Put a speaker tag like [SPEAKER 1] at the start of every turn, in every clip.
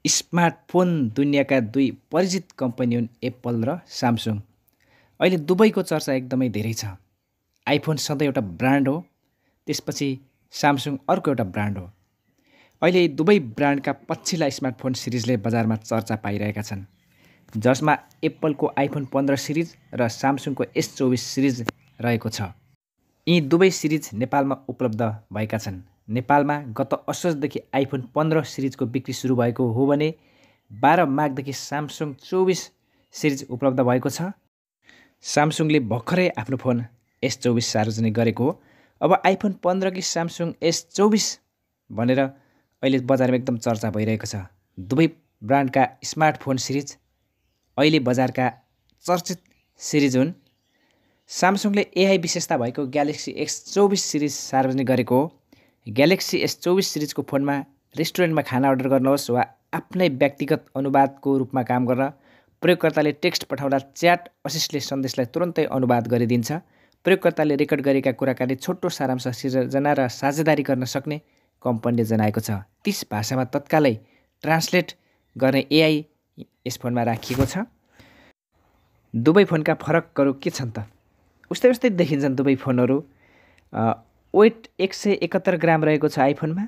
[SPEAKER 1] Smartphone दुनियाँका दुई परिचित company हुन् एप्पल र स्यामसुङ। अहिले दुवैको चर्चा एकदमै धेरै छ। आइफोन सधैँ एउटा ब्रान्ड हो, त्यसपछि स्यामसुङ अर्को एउटा ब्रान्ड हो। अहिले दुवै ब्रान्डका पछिल्ला स्मार्टफोन सिरिजले बजारमा चर्चा पाइरहेका छन्, जसमा एप्पलको आइफोन 15 सिरिज र स्यामसुङको S24 सिरिज रहेको छ। यी दुवै सिरिज नेपालमा उपलब्ध भएका छन्। नेपालमा गत असोजदेखि आइफोन 15 सिरिजको बिक्री सुरु भएको हो भने 12 माघदेखि स्यामसुङ 24 सिरिज उपलब्ध भएको छ। स्यामसुङले भर्खरै आफ्नो फोन S24 सार्वजनिक गरेको हो। अब आइफोन 15 कि स्यामसुङ S24 भनेर अहिले बजारमा एकदम चर्चा भइरहेको छ। दुवै ब्रान्डका स्मार्टफोन सिरिज अहिले बजारका चर्चित सिरिज हुन्। स्यामसुङले AI विशेषता भएको ग्यालेक्सी S24 सिरिज सार्वजनिक गरेको हो। ग्यालेक्सी S24 सिरिजको फोनमा रेस्टुरेन्टमा खाना अर्डर गर्नुहोस् वा आफ्नै व्यक्तिगत अनुवादको रूपमा काम गर्न प्रयोगकर्ताले टेक्स्ट पठाउँदा च्याट असिस्टले सन्देशलाई तुरन्तै अनुवाद गरिदिन्छ। प्रयोगकर्ताले रेकर्ड गरेका कुराकानी छोटो सारांश सिर्जना र साझेदारी गर्न सक्ने कम्पनीले जनाएको छ। 30 भाषामा तत्कालै ट्रान्सलेट गर्ने AI यस फोनमा राखिएको छ। दुवै फोनका फरकहरू के छन् त? उस्तै उस्तै देखिन्छन् दुवै फोनहरू। वेट 171 ग्राम रहेको छ आइफोनमा,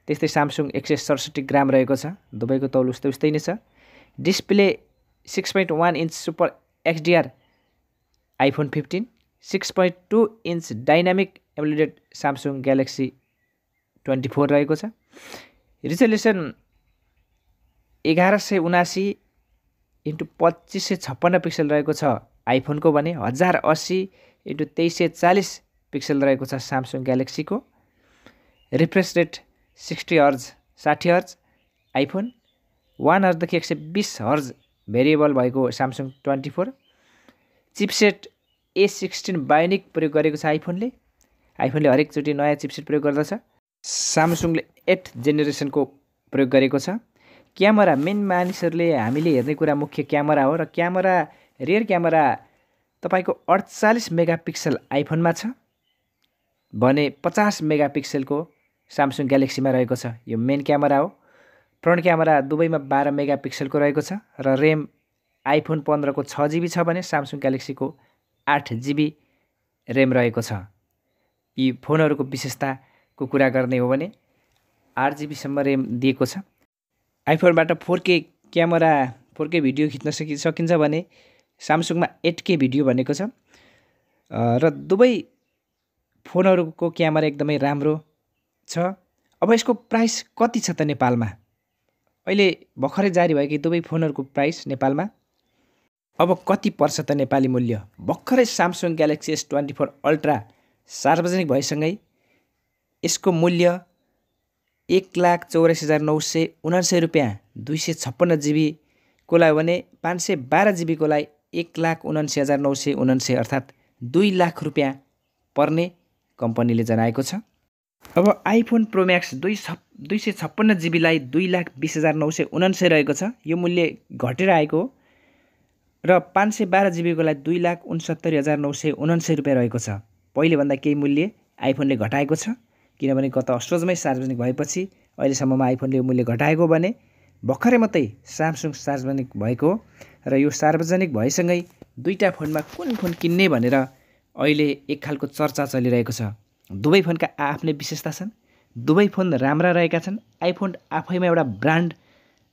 [SPEAKER 1] त्यस्तै स्यामसुङ 167 ग्राम रहेको छ। दुवैको तौल उस्तै उस्तै नै छ। Display 6.1 inch super XDR iPhone 15, 6.2 inch dynamic emulated Samsung galaxy 24 रहेको छ। रिजोल्युसन 1179 × 2556 पिक्सल रहेको छ आइफोनको भने 1080 × 2340 पिक्सल रहेको छ स्यामसुङ ग्यालेक्सीको। रिफ्रेस रेट 60 हर्ज आइफोन, 1 हर्जदेखि 120 हर्ज भेरिएबल भएको स्यामसुङ 24। चिपसेट A16 बायोनिक प्रयोग गरेको छ आइफोनले हरेकचोटि नयाँ चिपसेट प्रयोग गर्दछ। स्यामसुङले 8 जेनेरेसनको प्रयोग गरेको छ। क्यामेरा मेन मानिसहरूले हामीले हेर्ने कुरा मुख्य क्यामेरा हो र रियर क्यामेरा तपाईँको 48 मेगापिक्सल आइफोनमा छ भने 50 मेगापिक्सलको स्यामसुङ ग्यालेक्सीमा रहेको छ। यो मेन क्यामेरा हो। फ्रन्ट क्यामेरा दुवैमा 12 मेगापिक्सलको रहेको छ र रेम आइफोन 15 को 6 GB छ भने स्यामसुङ ग्यालेक्सीको 8 GB रेम रहेको छ। यी फोनहरूको विशेषताको कुरा गर्ने हो भने 8 GB सम्म रेम दिएको छ। आइफोनबाट 4K क्यामेरा 4K भिडियो खिच्न सकिन्छ भने स्यामसुङमा 8K भिडियो भनेको छ। र दुवै फोनहरूको क्यामेरा एकदमै राम्रो छ। अब यसको प्राइस कति छ त नेपालमा? अहिले भर्खरै जारी भएकी दुवै फोनहरूको प्राइस नेपालमा अब कति पर्छ त नेपाली मूल्य? भर्खरै स्यामसुङ ग्यालेक्सी S24 अल्ट्रा सार्वजनिक भएसँगै यसको मूल्य 1,84,979 रुपियाँ 256 GB को लागि भने 512 GB को लागि 1,79,979 अर्थात् 2 लाख रुपियाँ पर्ने कम्पनीले जनाएको छ। अब आइफोन प्रो म्याक्स 256 GB लाई 2,20,979 रहेको छ। यो मूल्य घटेर आएको हो र 512 GB को लागि 2,69,979 रुपियाँ रहेको छ। पहिलेभन्दा केही मूल्य आइफोनले घटाएको छ, किनभने गत असोजमै सार्वजनिक भएपछि अहिलेसम्ममा आइफोनले यो मूल्य घटाएको भने भर्खरै मात्रै स्यामसुङ सार्वजनिक भएको हो र यो सार्वजनिक भएसँगै दुईटा फोनमा कुन फोन किन्ने भनेर अहिले एक खालको चर्चा चलिरहेको छ। दुवै फोनका आफ्नै विशेषता छन्, दुवै फोन राम्रा रहेका छन्। आइफोन आफैमा एउटा ब्रान्ड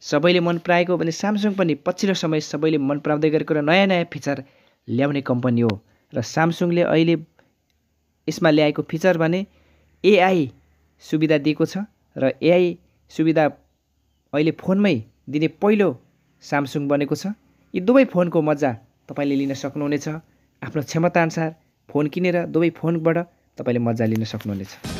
[SPEAKER 1] सबैले मन पराएको भने स्यामसुङ पनि पछिल्लो समय सबैले मन पराउँदै गरेको र नयाँ फिचर ल्याउने कम्पनी हो र स्यामसुङले अहिले यसमा ल्याएको फिचर भने AI सुविधा दिएको छ र AI सुविधा अहिले फोनमै दिने पहिलो स्यामसुङ बनेको छ। यी दुवै फोनको मजा तपाईँले लिन सक्नुहुनेछ। आफ्नो क्षमताअनुसार फोन किनेर दुवै फोनबाट तपाईँले मजा लिन सक्नुहुनेछ।